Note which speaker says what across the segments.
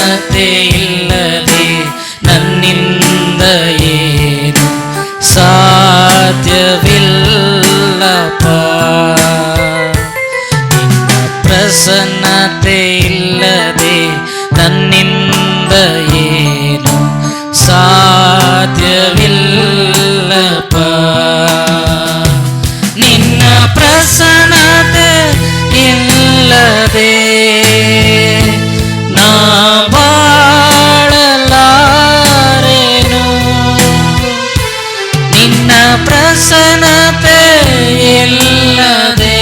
Speaker 1: ಪ್ರಸನ್ನತೆ ಇಲ್ಲದೆ ನನ್ನಿಂದ ಏನು ಸಾಧ್ಯವಿಲ್ಲಪ್ಪ. ನಿನ್ನ ಪ್ರಸನ್ನತೆ ಇಲ್ಲದೆ ನನ್ನಿಂದ ಏನು ಸಾಧ್ಯವಿಲ್ಲಪ್ಪ. ನಿನ್ನ ಪ್ರಸನ್ನತೆ ಇಲ್ಲದೆ ನಾ ಬಾಳಲಾರೆನು. ನಿನ್ನ ಪ್ರಸನ್ನತೆ ಇಲ್ಲದೆ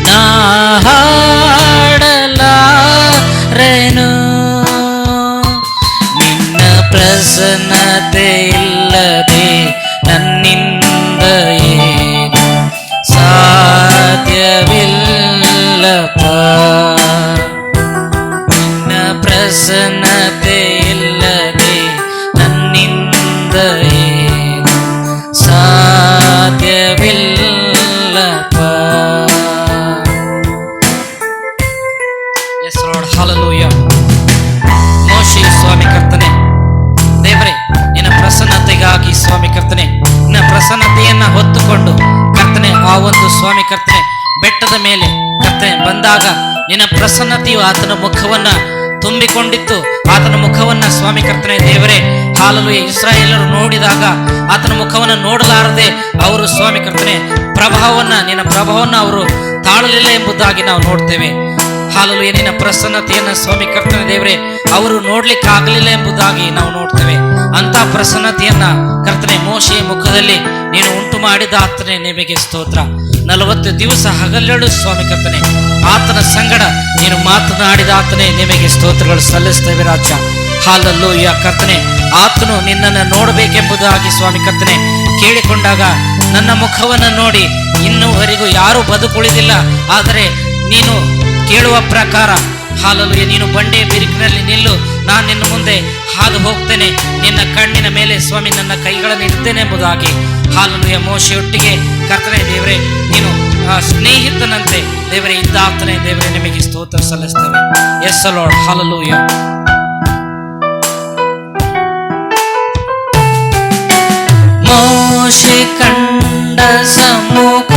Speaker 1: ನಾ ಹಾಡಲಾರೆನು. ನಿನ್ನ ಪ್ರಸನ್ನತೆ ಇಲ್ಲದೆ ನನ್ನಿಂದ ಏನು ಸಾಧ್ಯವಿಲ್ಲಪ್ಪ. ನಿನ್ನ ಪ್ರಸನ್ನತೆ ಇಲ್ಲದೆ ನನ್ನಿಂದ ಏನು ಸಾಧ್ಯವಿಲ್ಲಪ್ಪ. S lord, hallelujah. ಮೋಶೆ ಸ್ವಾಮಿ ಕರ್ತನೆ ದೇವರೇ, ನಿನ್ನ ಪ್ರಸನ್ನತೆಗಾಗಿ ಸ್ವಾಮಿ ಕರ್ತನೆ, ನಿನ್ನ ಪ್ರಸನ್ನತೆಯನ್ನ ಹೊತ್ತುಕೊಂಡು ಕರ್ತನೆ ಆ ಒಂದು ಸ್ವಾಮಿ ಕರ್ತನೆ ಬೆಟ್ಟದ ಮೇಲೆ ಕರ್ತನೆ ಬಂದಾಗ ನಿನ್ನ ಪ್ರಸನ್ನತೆಯು ಆತನ ಮುಖವನ್ನ ತುಂಬಿಕೊಂಡಿತ್ತು. ಆತನ ಮುಖವನ್ನ ಸ್ವಾಮಿ ಕರ್ತನೆ ದೇವರೇ ಹಾಲೆಲೂಯಾ ಇಸ್ರಾಯೇಲರು ನೋಡಿದಾಗ ಆತನ ಮುಖವನ್ನ ನೋಡಲಾರದೆ ಅವರು ಸ್ವಾಮಿ ಕರ್ತನೆ ನಿನ್ನ ಪ್ರಭಾವನ್ನ ಅವರು ತಾಳಲಿಲ್ಲ ಎಂಬುದಾಗಿ ನಾವು ನೋಡ್ತೇವೆ. ಹಾಲೆಲೂಯಾ ನಿನ್ನ ಪ್ರಸನ್ನತೆಯನ್ನ ಸ್ವಾಮಿ ಕರ್ತನೆ ದೇವರೇ ಅವರು ನೋಡ್ಲಿಕ್ಕೆ ಆಗಲಿಲ್ಲ ಎಂಬುದಾಗಿ ನಾವು ನೋಡ್ತೇವೆ. ಅಂತ ಪ್ರಸನ್ನತೆಯನ್ನ ಕರ್ತನೆ ಮೋಶೆಯ ಮುಖದಲ್ಲಿ ನೀನು ಉಂಟು ಮಾಡಿದ ಆತನೇ ನಿಮಗೆ ಸ್ತೋತ್ರ. 40 ದಿವಸ ಹಗಲೆರಡು ಸ್ವಾಮಿ ಕರ್ತನೆ ಆತನ ಸಂಗಡ ನೀನು ಮಾತನಾಡಿದ ಆತನೇ ನಿಮಗೆ ಸ್ತೋತ್ರಗಳು ಸಲ್ಲಿಸ್ತೇವೆ ರಾಜ. ಹಾಲೆಲೂಯಾ ಕರ್ತನೆ, ಆತನು ನಿನ್ನನ್ನು ನೋಡಬೇಕೆಂಬುದಾಗಿ ಸ್ವಾಮಿ ಕರ್ತನೆ ಕೇಳಿಕೊಂಡಾಗ ನನ್ನ ಮುಖವನ್ನು ನೋಡಿ ಇನ್ನೂವರೆಗೂ ಯಾರೂ ಬದುಕುಳಿದಿಲ್ಲ, ಆದರೆ ನೀನು ಕೇಳುವ ಪ್ರಕಾರ ಹಾಲೆಲೂಯಾ ನೀನು ಬಂಡೆ ಬಿರುಕಿನಲ್ಲಿ ನಿಲ್ಲು, ನಾನು ನಿನ್ನ ಮುಂದೆ ಹಾದು ಹೋಗ್ತೇನೆ, ನಿನ್ನ ಕಣ್ಣಿನ ಮೇಲೆ ಸ್ವಾಮಿ ನನ್ನ ಕೈಗಳನ್ನು ಇಡ್ತೇನೆ ಎಂಬುದಾಗಿ ಹಾಲೆಲೂಯಾ ಮೋಶೆಯೊಟ್ಟಿಗೆ ಕರ್ತನೆ ದೇವರೇ ನೀನು ಸ್ನೇಹಿತನಂತೆ ದೇವರೇ ಇದ್ದಾತನೇ ದೇವರೇ ನಿಮಗೆ ಸ್ತೋತ್ರ ಸಲ್ಲಿಸ್ತೇವೆ. S lord, hallelujah. ಮೋಶೆ ಕಂಡ ಸಮ್ಮುಖ